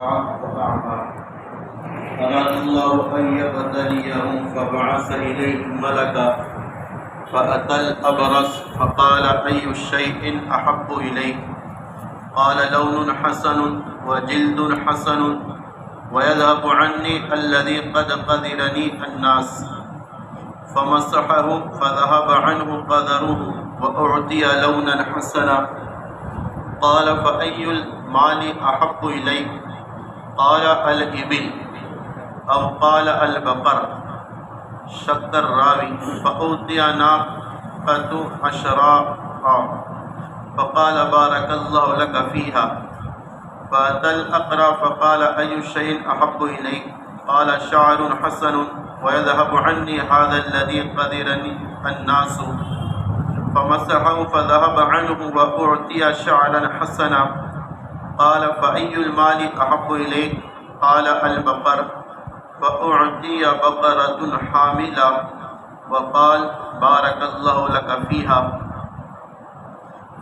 أراد الله أن يبتليهم فبعث إليهم ملكا فأتى الأبرص فقال أي الشيء أحب إليك؟ قال لون حسن وجلد حسن ويذهب عني الذي قد قذرني الناس. فمسحه فذهب عنه قذره وأعطي لونا حسنا. قال فأي المال أحب إليك؟ قال الإبل أو قال البقر. شك الراوي فأوتي ناقة عشراء فقال بارك الله لك فيها. فأتى الأقرع فقال أي شيء أحب إليك؟ قال شعر حسن ويذهب عني هذا الذي قذرني الناس. فمسحه فذهب عنه وأعطي شعرا حسنا. قال فأي المال أحب إليك؟ قال البقر. فأعطي بقرة حاملة وقال بارك الله لك فيها.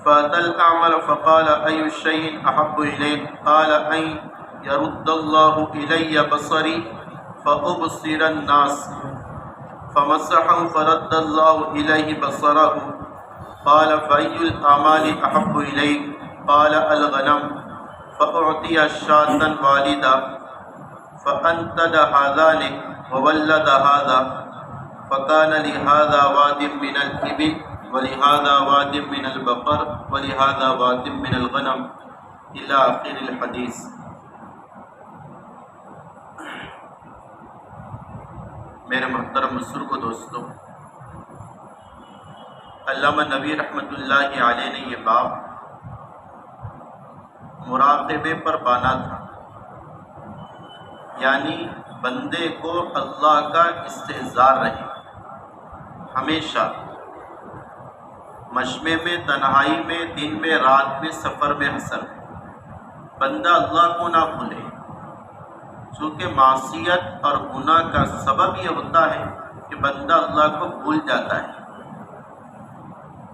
فأتى الأعمى فقال أي شيء أحب إليك؟ قال أن يرد الله إلي بصري فأبصر الناس. فمسحه فرد الله إليه بصره. قال فأي الأعمال أحب إليك؟ قال الغنم. فأعطي شاة والدة فأنتج هذان وولد هذا. فكان لهذا واد من الإبل ولهذا واد من البقر ولهذا واد من الغنم إلى آخر الحدیث. میرے محترم بزرگ و دوستوں، علامہ نبی رحمۃ اللہ علیہ نے یہ باب مراقبے پر بانا تھا، یعنی بندے کو اللہ کا استحضار رہے، ہمیشہ مشمے میں، تنہائی میں، دن میں، رات میں، سفر میں، حسر میں بندہ اللہ کو نہ بھولے، چونکہ معصیت اور گناہ کا سبب یہ ہوتا ہے کہ بندہ اللہ کو بھول جاتا ہے۔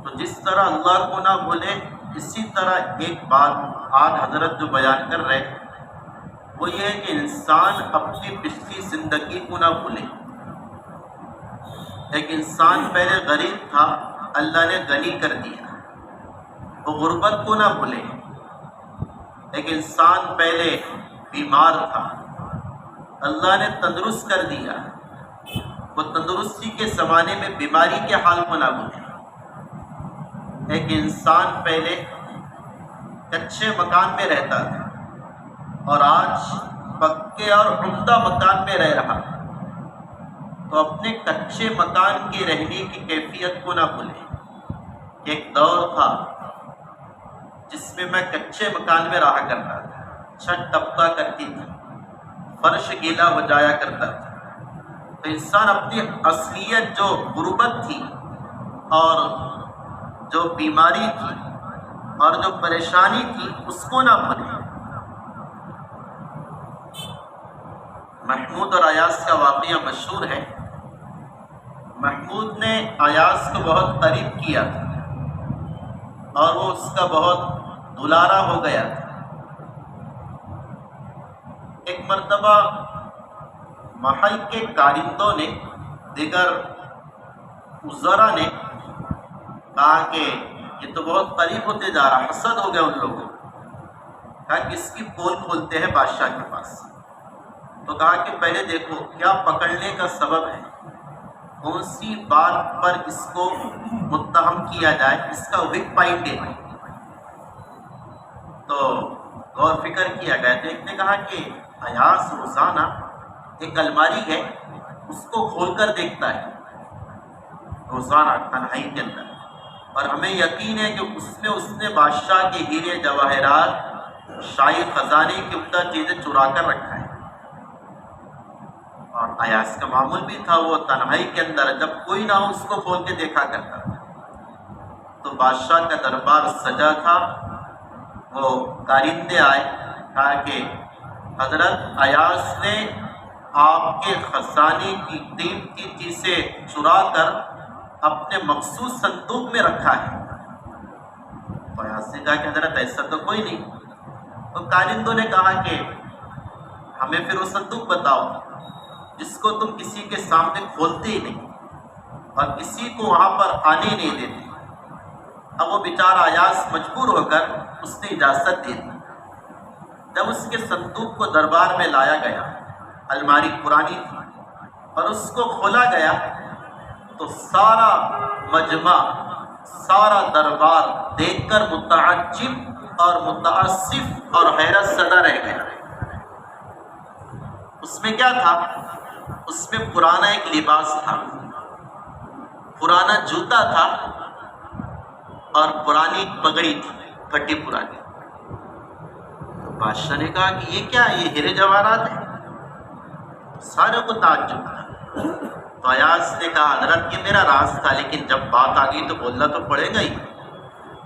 تو جس طرح اللہ کو نہ بھولے، اسی طرح ایک بات آج حضرت جو بیان کر رہے وہ یہ ہے کہ انسان اپنی پچھلی زندگی کو نہ بھولے۔ ایک انسان پہلے غریب تھا، اللہ نے غنی کر دیا، وہ غربت کو نہ بھولے۔ ایک انسان پہلے بیمار تھا، اللہ نے تندرست کر دیا، وہ تندرستی کے زمانے میں بیماری کے حال کو نہ بھولے۔ ایک انسان پہلے کچے مکان میں رہتا تھا اور آج پکے اور عمدہ مکان میں رہ رہا ہے، تو اپنے کچے مکان کے رہنے کی کیفیت کو نہ بھولے۔ ایک دور تھا جس میں میں کچے مکان میں رہا کرتا تھا، چھت ٹپکا کرتی تھی، فرش گیلا ہو جایا کرتا تھا۔ تو انسان اپنی اصلیت جو غربت تھی اور جو بیماری تھی اور جو پریشانی تھی اس کو نہ بھولے۔ محمود اور ایاز کا واقعہ مشہور ہے۔ محمود نے ایاز کو بہت قریب کیا تھا اور وہ اس کا بہت دلارا ہو گیا تھا۔ ایک مرتبہ محل کے کارندوں نے، دیگر وزراء نے کہا کہ یہ تو بہت قریب ہوتے جا رہا، حسد ہو گیا ان لوگوں کو، کہا کہ اس کی پول کھولتے ہیں بادشاہ کے پاس۔ تو کہا کہ پہلے دیکھو کیا پکڑنے کا سبب ہے، کون سی بات پر اس کو متہم کیا جائے، اس کا ویک پوائنٹ ہے۔ تو غور فکر کیا گیا تو ایک نے کہا کہ ایاز روزانہ ایک الماری ہے اس کو کھول کر دیکھتا ہے روزانہ تنہائی کے اندر، اور ہمیں یقین ہے کہ اس نے بادشاہ کے ہیرے جواہرات، شاہی خزانے کی عمدہ چیزیں چرا کر رکھا ہے۔ اور ایاز کا معمول بھی تھا، وہ تنہائی کے اندر جب کوئی نہ ہو اس کو کھول کے دیکھا کرتا تھا۔ تو بادشاہ کا دربار سجا تھا، وہ کارندے آئے، کہا کہ حضرت ایاز نے آپ کے خزانے کی قیمتی چیزیں چرا کر اپنے مخصوص صندوق میں رکھا ہے۔ تو ایاز نے کہا کہ حضرت ایسا تو کوئی نہیں۔ تو کارندوں نے کہا کہ ہمیں پھر وہ صندوق بتاؤ جس کو تم کسی کے سامنے کھولتے ہی نہیں اور کسی کو وہاں پر آنے نہیں دیتے۔ اب وہ بیچارہ ایاز مجبور ہو کر اس نے اجازت دے دی۔ جب اس کے صندوق کو دربار میں لایا گیا، الماری پرانی تھی، اور اس کو کھولا گیا تو سارا مجمع، سارا دربار دیکھ کر متعجب اور متاسف اور حیرت زدہ رہ گیا۔ اس میں کیا تھا؟ اس میں پرانا ایک لباس تھا، پرانا جوتا تھا اور پرانی پگڑی تھی، پھٹی پرانی۔ تو بادشاہ نے کہا کہ یہ کیا ہے؟ یہ ہیرے جواہرات ہیں؟ سارے کو تعجب تھا۔ تو ایاز نے کہا حضرت یہ میرا راز تھا، لیکن جب بات آ گئی تو بولنا تو پڑے گا ہی۔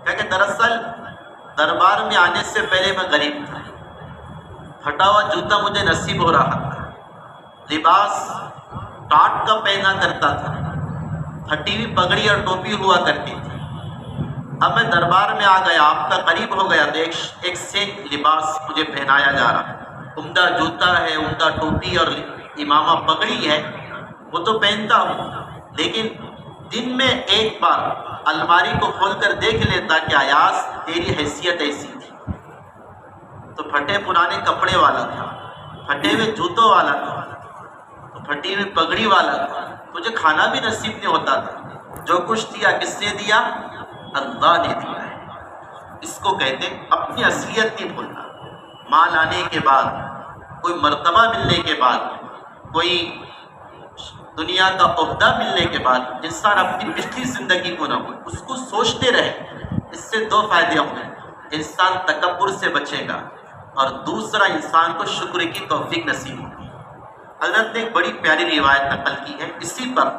کہا کہ دراصل دربار میں آنے سے پہلے میں غریب تھا، پھٹا ہوا جوتا مجھے نصیب ہو رہا تھا، لباس ٹاٹ کا پہنا کرتا تھا، پھٹی ہوئی پگڑی اور ٹوپی ہوا کرتی تھی۔ اب میں دربار میں آ گیا، آپ کا قریب ہو گیا تو ایک سے لباس مجھے پہنایا جا رہا ہے، عمدہ جوتا ہے، عمدہ ٹوپی اور امامہ پگڑی ہے، وہ تو پہنتا ہوں، لیکن دن میں ایک بار الماری کو کھول کر دیکھ لیتا کہ ایاز تیری حیثیت ایسی تھی۔ تو پھٹے پرانے کپڑے والا تھا، پھٹے ہوئے جوتوں والا تھا، تو پھٹی ہوئی پگڑی والا تھا، تجھے کھانا بھی نصیب نہیں ہوتا تھا۔ جو کچھ دیا کس نے دیا؟ اللہ نے دیا ہے۔ اس کو کہتے اپنی اصلیت نہیں بھولنا۔ مال آنے کے بعد، کوئی مرتبہ ملنے کے بعد، کوئی دنیا کا عہدہ ملنے کے بعد انسان اپنی پچھلی زندگی کو نہ بھولے، اس کو سوچتے رہے۔ اس سے دو فائدے ہوں گے، انسان تکبر سے بچے گا اور دوسرا انسان کو شکر کی توفیق نصیب ہوگی۔ حضرت نے ایک بڑی پیاری روایت نقل کی ہے، اسی پر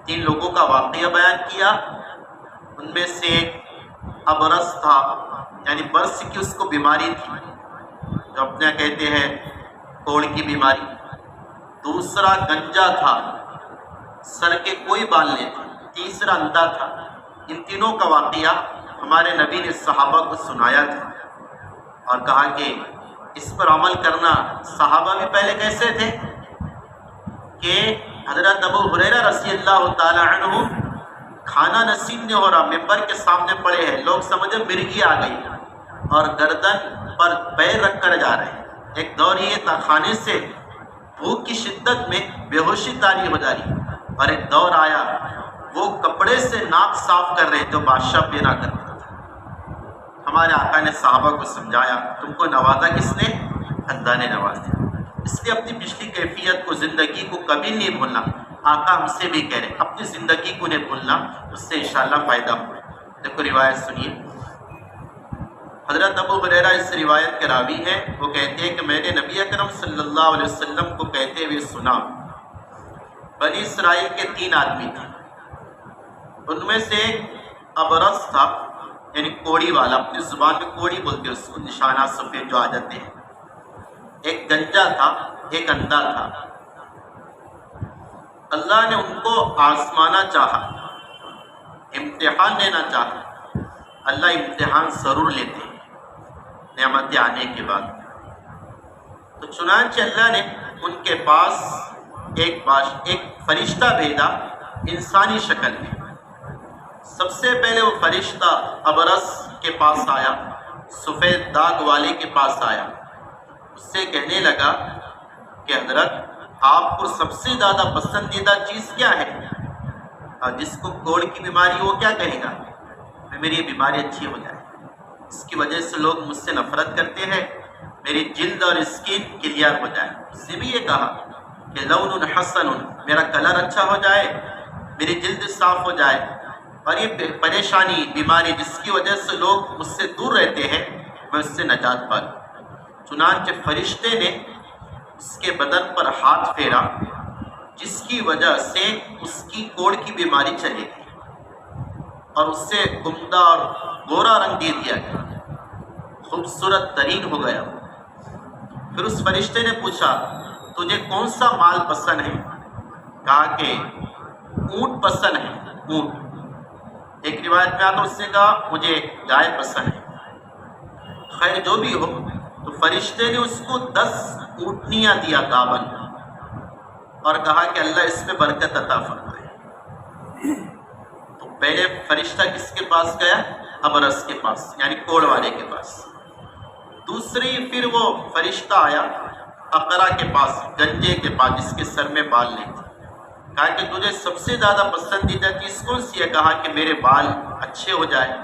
3 لوگوں کا واقعہ بیان کیا۔ ان میں سے ایک ابرص تھا، یعنی برس کی اس کو بیماری تھی، جو اپنا کہتے ہیں کوڑ کی بیماری۔ دوسرا گنجا تھا، سر کے کوئی بال نہیں تھے۔ تیسرا اندھا تھا۔ ان تینوں کا واقعہ ہمارے نبی نے صحابہ کو سنایا تھا اور کہا کہ اس پر عمل کرنا۔ صحابہ بھی پہلے کیسے تھے کہ حضرت ابو ہریرہ رضی اللہ تعالی عنہ کھانا نصیب نہیں ہو رہا، ممبر کے سامنے پڑے ہیں، لوگ سمجھے مرغی آ گئی اور گردن پر پیر رکھ کر جا رہے ہیں۔ ایک دور یہ تھا کھانے سے بھوک کی شدت میں بے ہوشی طاری ہو جا رہی، اور ایک دور آیا وہ کپڑے سے ناک صاف کر رہے جو بادشاہ پہنا کرتا تھا۔ ہمارے آقا نے صحابہ کو سمجھایا تم کو نوازا کس نے؟ اللہ نے نوازا۔ اس لیے اپنی پچھلی کیفیت کو، زندگی کو کبھی نہیں بھولنا۔ آقا ہم سے بھی کہہ رہے اپنی زندگی کو نہیں بھولنا، اس سے انشاءاللہ فائدہ ہوگا۔ دیکھو روایت سنیے، حضرت ابو ہریرہ اس روایت کے راوی ہیں، وہ کہتے ہیں کہ میں نے نبی اکرم صلی اللہ علیہ وسلم کو کہتے ہوئے سنا، بنی اسرائیل کے 3 آدمی تھے، ان میں سے ایک ابرص تھا، یعنی کوڑی والا، اپنی زبان میں کوڑی بولتے اس کو، نشانات سفید جو آ جاتے ہیں۔ ایک گنجا تھا، ایک اندھا تھا۔ اللہ نے ان کو آزمانا چاہا، امتحان لینا چاہا۔ اللہ امتحان ضرور لیتے ہیں نعمتیں آنے کے بعد۔ تو چنانچہ اللہ نے ان کے پاس ایک فرشتہ بھیجا انسانی شکل میں۔ سب سے پہلے وہ فرشتہ ابرص کے پاس آیا، سفید داغ والے کے پاس آیا، اس سے کہنے لگا کہ حضرت آپ کو سب سے زیادہ پسندیدہ چیز کیا ہے؟ اور جس کو کوڑ کی بیماری وہ کیا کہے گا؟ میری یہ بیماری اچھی ہو جائے، اس کی وجہ سے لوگ مجھ سے نفرت کرتے ہیں، میری جلد اور اسکن کلیئر ہو جائے۔ اس نے بھی یہ کہا کہ لون حسن، میرا کلر اچھا ہو جائے، میری جلد صاف ہو جائے، اور یہ پریشانی بیماری جس کی وجہ سے لوگ مجھ سے دور رہتے ہیں میں اس سے نجات پا لوں۔ چنانچہ فرشتے نے اس کے بدن پر ہاتھ پھیرا، جس کی وجہ سے اس کی کوڑ کی بیماری چلی گئی اور اس سے عمدہ اور گورا رنگ دے دیا گیا، خوبصورت ترین ہو گیا۔ پھر اس فرشتے نے پوچھا تجھے کون سا مال پسند ہے؟ کہا کہ اونٹ پسند ہے، اونٹ۔ ایک روایت میں آتا اس نے کہا مجھے گائے پسند ہے۔ خیر جو بھی ہو، تو فرشتے نے اس کو 10 اونٹنیاں دیا گاون، اور کہا کہ اللہ اس میں برکت عطا فرمائے۔ تو پہلے فرشتہ کس کے پاس گیا؟ ابرص کے پاس، یعنی کوڑ والے کے پاس۔ دوسری پھر وہ فرشتہ آیا اقرا کے پاس، گنجے کے پاس، جس کے سر میں بال نہیں تھے۔ کہا کہ تجھے سب سے زیادہ پسندیدہ چیز کون سی ہے؟ کہا کہ میرے بال اچھے ہو جائے،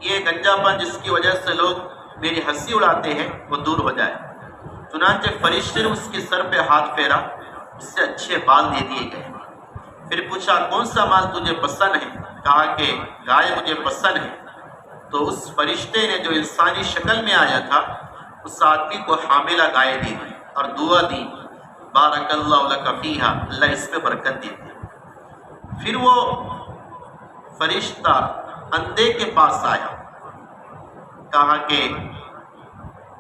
یہ گنجا پن جس کی وجہ سے لوگ میری ہنسی اڑاتے ہیں وہ دور ہو جائے۔ چنانچہ فرشتے نے اس کے سر پہ ہاتھ پھیرا، اس سے اچھے بال دے دیے گئے۔ پھر پوچھا کون سا مال تجھے پسند ہے؟ کہا کہ گائے مجھے پسند ہے۔ تو اس فرشتے نے جو انسانی شکل میں آیا تھا اس آدمی کو حاملہ گائے دی اور دعا دی، بارک اللہ لک فیہا، اللہ اس میں برکت دے دی۔ پھر وہ فرشتہ اندھے کے پاس آیا، کہا کہ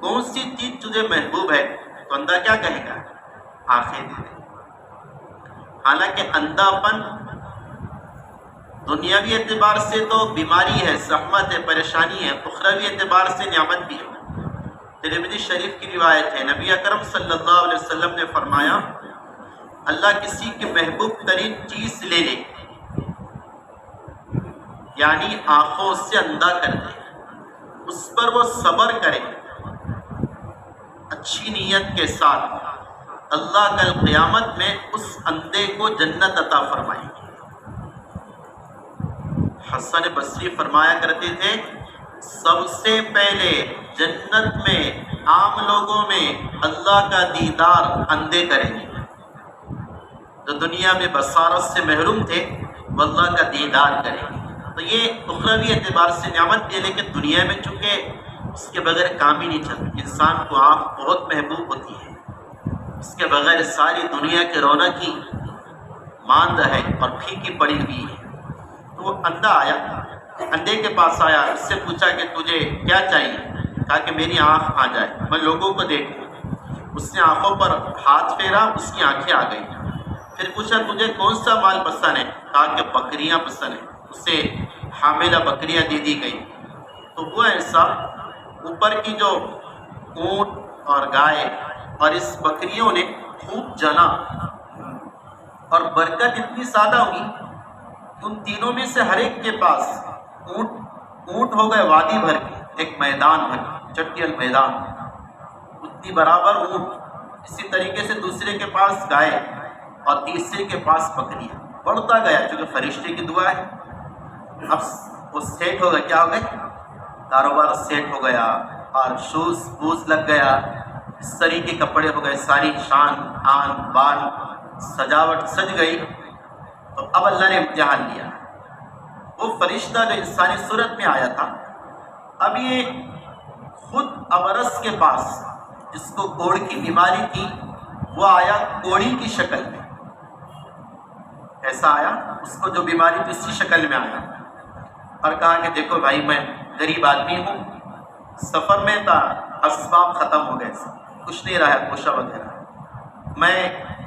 کون سی چیز تجھے محبوب ہے؟ تو اندھا کیا کہے گا؟ آنکھیں دے دے۔ حالانکہ اندھا پن دنیاوی اعتبار سے تو بیماری ہے، زحمت ہے، پریشانی ہے، اخروی اعتبار سے نعمت بھی ہے۔ ترمذی شریف کی روایت ہے، نبی اکرم صلی اللہ علیہ وسلم نے فرمایا اللہ کسی کی محبوب ترین چیز لے لے، یعنی آنکھوں سے اندھا کر دے، اس پر وہ صبر کرے اچھی نیت کے ساتھ، اللہ کل قیامت میں اس اندھے کو جنت عطا فرمائے گی۔ حسن بصری فرمایا کرتے تھے سب سے پہلے جنت میں عام لوگوں میں اللہ کا دیدار اندھے کریں گے، جو دنیا میں بصارت سے محروم تھے وہ اللہ کا دیدار کریں گے۔ تو یہ اخروی اعتبار سے نعمت ہے، لیکن دنیا میں چونکہ اس کے بغیر کام ہی نہیں چلتا۔ انسان کو آنکھ بہت محبوب ہوتی ہے، اس کے بغیر ساری دنیا کی رونق ہی ماند ہے اور پھیکی پڑی ہوئی ہے۔ تو وہ اندھا آیا، اندھے کے پاس آیا، اس سے پوچھا کہ تجھے کیا چاہیے؟ کہا کہ میری آنکھ آ جائے، میں لوگوں کو دیکھوں۔ اس نے آنکھوں پر ہاتھ پھیرا، اس کی آنکھیں آ گئیں۔ پھر پوچھا تجھے کون سا مال پسند ہے؟ کہا کہ بکریاں پسند ہیں، اسے حاملہ بکریاں دے دی گئی۔ تو وہ ایسا اوپر کی جو اونٹ اور گائے اور اس بکریوں نے خوب جنا، اور برکت اتنی زیادہ ہوئی کہ ان تینوں میں سے ہر ایک کے پاس اونٹ ہو گئے وادی بھر کے، ایک میدان بھر، چٹیل میدان، اتنی برابر اونٹ۔ اسی طریقے سے دوسرے کے پاس گائے اور تیسرے کے پاس بکریاں، بڑھتا گیا چونکہ فرشتے کی دعا ہے۔ اب وہ سیٹ ہو گئے، کیا ہو گئے؟ کاروبار سیٹ ہو گیا، اور شوز بوز لگ گیا، اس طریقے کے کپڑے ہو گئے، ساری شان آن بان سجاوٹ سج گئی۔ تو اب اللہ نے امتحان لیا۔ وہ فرشتہ جو انسانی صورت میں آیا تھا، اب یہ خود ابرص کے پاس جس کو کوڑ کی بیماری تھی، وہ آیا کوڑی کی شکل میں۔ ایسا آیا اس کو جو بیماری تھی اسی شکل میں آیا، اور کہا کہ دیکھو بھائی میں غریب آدمی ہوں، سفر میں تھا، اسباب ختم ہو گئے، کچھ نہیں رہا گوشہ وغیرہ، میں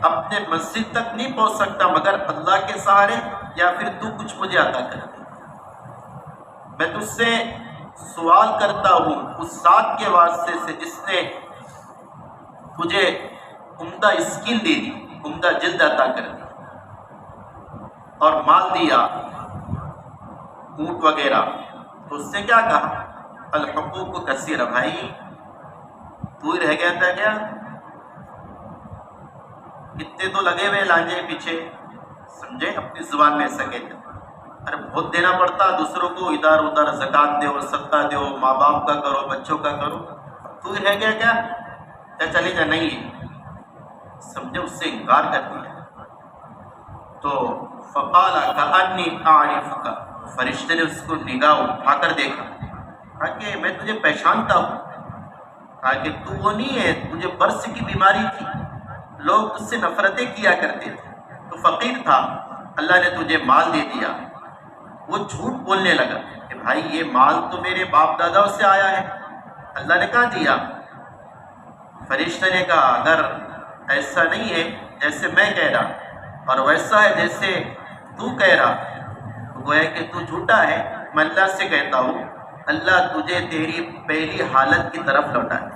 اپنے مسجد تک نہیں پہنچ سکتا مگر اللہ کے سہارے، یا پھر تو کچھ مجھے عطا کر دے۔ میں تجھ سے سوال کرتا ہوں اس ذات کے واسطے سے جس نے تجھے عمدہ اسکن دے دی، عمدہ جلد عطا کر دی اور مال دیا، اونٹ وغیرہ۔ تو اس نے کیا کہا؟ الحقوق کثیر، بھائی تو ہی رہ گیا تھا کیا؟ کتنے تو لگے ہوئے لانجے پیچھے، سمجھے؟ اپنی زبان میں ایسا کہتے ہیں، ارے بہت دینا پڑتا دوسروں کو، ادھر ادھر زکوٰۃ دو، صدقہ دو، ماں باپ کا کرو، بچوں کا کرو، تو ہی رہ گیا کیا؟ چلے جا، نہیں ہے، سمجھے؟ اس سے انکار کر دیا۔ تو فقال کأنی اعرفک، فرشتے نے اس کو نگاہ اٹھا کر دیکھا، کہا کہ میں تجھے پہچانتا ہوں۔ کہا کہ تو وہ نہیں ہے، تجھے برس کی بیماری تھی، لوگ تجھ سے نفرتیں کیا کرتے تھے، تو فقیر تھا، اللہ نے تجھے مال دے دیا۔ وہ جھوٹ بولنے لگا کہ بھائی یہ مال تو میرے باپ دادا سے آیا ہے، اللہ نے کہاں دیا؟ فرشتے نے کہا اگر ایسا نہیں ہے جیسے میں کہہ رہا اور ویسا ہے جیسے تو کہہ رہا، تو گویا کہ تو جھوٹا ہے۔ میں اللہ سے کہتا ہوں اللہ تجھے تیری پہلی حالت کی طرف لوٹائے،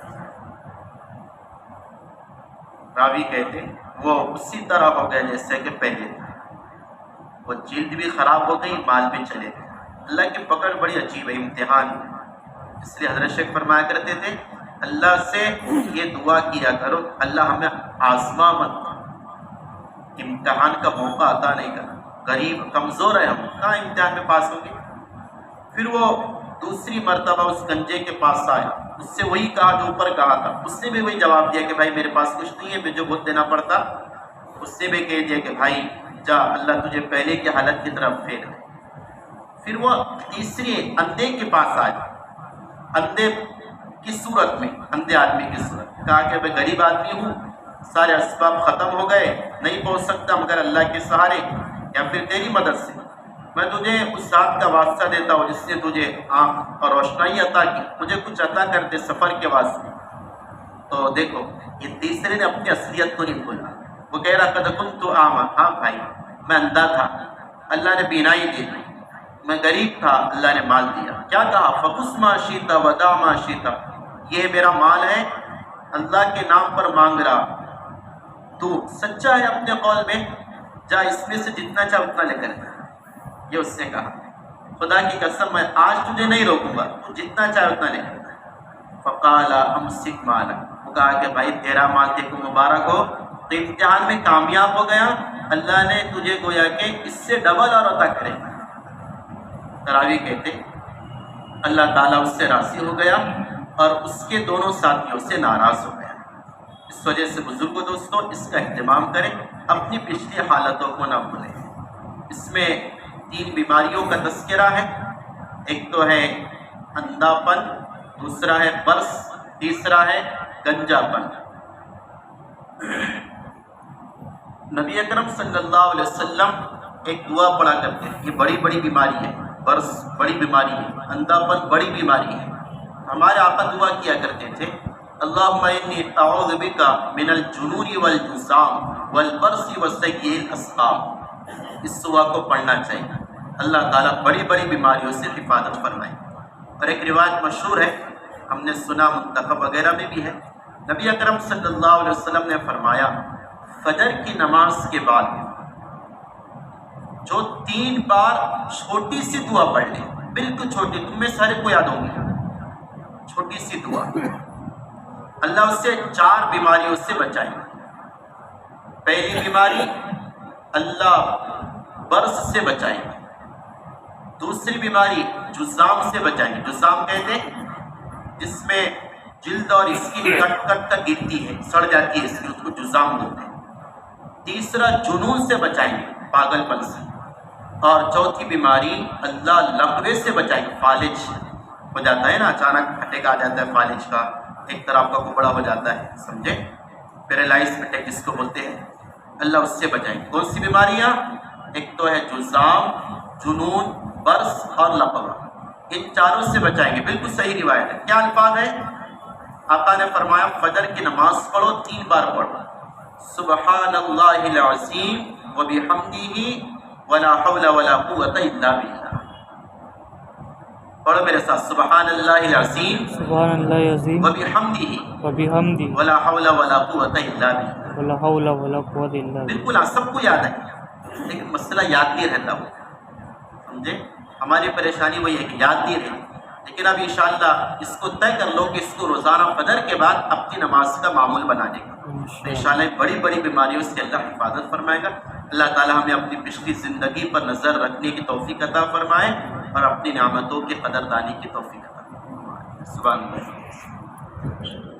راوی کہتے وہ اسی طرح ہو گئے جیسے کہ پہلے تھا، وہ جلد بھی خراب ہو گئی، مال بھی چلے گئے۔ اللہ کی پکڑ بڑی عجیب ہے، امتحان ہے۔ اس لیے حضرت شیخ فرمایا کرتے تھے اللہ سے یہ دعا کیا کرو اللہ ہمیں آزما مت، امتحان کا موقع عطا نہیں کرنا، غریب کمزور ہے ہم، کہاں امتحان میں پاس ہوں گے۔ پھر وہ دوسری مرتبہ اس گنجے کے پاس آیا، اس سے وہی کہا جو اوپر کہا تھا، اس نے بھی وہی جواب دیا کہ بھائی میرے پاس کچھ نہیں ہے، مجھے بہت دینا پڑتا۔ اس نے بھی کہہ دیا کہ بھائی جا اللہ تجھے پہلے کی حالت کی طرف پھیر دے۔ پھر وہ تیسری اندھے کے پاس آیا، اندھے کی صورت میں، اندھے آدمی کی صورت، کہا کہ میں غریب آدمی ہوں، سارے اسباب ختم ہو گئے، نہیں پہنچ سکتا مگر اللہ کے سہارے یا پھر تیری مدد سے، میں تجھے اس ذات کا واسطہ دیتا ہوں جس نے تجھے آنکھ اور روشنائی عطا کی، مجھے کچھ عطا کر دے سفر کے واسطے۔ تو دیکھو یہ تیسرے نے اپنی اصلیت کو نہیں بھولا، وہ کہہ رہا قد کنت اعمی، ہاں بھائی میں اندھا تھا، اللہ نے بینائی دی، میں غریب تھا، اللہ نے مال دیا۔ کیا کہا فخذ ما شئت ودع ما شئت، یہ میرا مال ہے، اللہ کے نام پر مانگ رہا، تو سچا ہے اپنے قول میں، جا اس میں سے جتنا چاہ اتنا لے کر، یہ اس نے کہا خدا کی قسم میں آج تجھے نہیں روکوں گا، تو جتنا چاہے اتنا لے کر۔ فقال امسک مالک، وہ کہا کہ بھائی تیرا مال تیرے کو مبارک ہو، تو امتحان میں کامیاب ہو گیا، اللہ نے تجھے گویا کہ اس سے ڈبل اور عطا کرے گا۔ راوی کہتے اللہ تعالیٰ اس سے راضی ہو گیا اور اس کے دونوں ساتھیوں سے ناراض ہو گیا۔ اس وجہ سے بزرگوں دوستوں اس کا اہتمام کریں، اپنی پچھلی حالتوں کو نہ بھولیں۔ اس میں 3 بیماریوں کا تذکرہ ہے، ایک تو ہے اندھا پن، دوسرا ہے برس، تیسرا ہے گنجا پن۔ نبی اکرم صلی اللہ علیہ وسلم ایک دعا پڑھا کرتے ہیں، یہ بڑی بڑی بیماری ہے، برس بڑی بیماری ہے، اندھا پن بڑی بیماری ہے۔ ہمارے آقا دعا کیا کرتے تھے اللہم انی اعوذ بک من الجنون والجذام والبرص وسیء الاسقام۔ اس دعا کو پڑھنا چاہیے، اللہ تعالیٰ بڑی بڑی بیماریوں سے حفاظت فرمائے۔ اور ایک روایت مشہور ہے، ہم نے سنا منتخب وغیرہ میں بھی ہے، نبی اکرم صلی اللہ علیہ وسلم نے فرمایا فجر کی نماز کے بعد جو 3 بار چھوٹی سی دعا پڑھ لے، بالکل چھوٹی، تم میں سارے کو یاد ہوں گی، چھوٹی سی دعا، اللہ اس سے 4 بیماریوں سے بچائیں گے۔ پہلی بیماری اللہ برس سے بچائیں گے، دوسری بیماری جذام سے بچائیں گے، جذام کہتے ہیں جس میں جلد اور اسکن کٹ کٹ تک گرتی ہے، سڑ جاتی ہے، اس لیے اس کو جذام بولتے ہیں۔ تیسرا جنون سے بچائیں گے، پاگل پن سے، اور چوتھی بیماری اللہ لقوے سے بچائیں گے، فالج ہو جاتا ہے نا، اچانک اٹیک آ جاتا ہے فالج کا، ایک طرح کا کبڑا ہو جاتا ہے، سمجھے، پیرالائز اٹیک جس کو بولتے ہیں، اللہ اس سے بچائیں گے۔ کون سی بیماریاں؟ ایک تو ہے جذام، جنون، برس اور لقوہ، ان چاروں سے بچائیں گے، بالکل صحیح روایت ہے۔ کیا الفاظ ہے؟ آقا نے فرمایا فجر کی نماز پڑھو 3 بار پڑھو، سبحان اللہ العظیم وبحمدہ ولا حول ولا قوت الا باللہ۔ پڑھو میرے ساتھ، سبحان اللہ العظیم سبحان اللہ عظیم وبحمدہ وبحمدہ ولا حول ولا قوت الا باللہ۔ ولا حول ولا قوت الا باللہ۔ بالکل سب کو یاد ہے، لیکن مسئلہ یاد نہیں رہتا وہ، سمجھے، ہماری پریشانی وہی ہے کہ یاد نہیں رہتی، لیکن اب انشاءاللہ اس کو طے کر لو کہ اس کو روزانہ فجر کے بعد اپنی نماز کا معمول بنا دے گا، انشاءاللہ بڑی بڑی بیماریوں سے اللہ حفاظت فرمائے گا۔ اللہ تعالی ہمیں اپنی پچھلی زندگی پر نظر رکھنے کی توفیق عطا فرمائے اور اپنی نعمتوں کی قدردانی کی توفیق عطا فرمائے۔ سبحان اللہ۔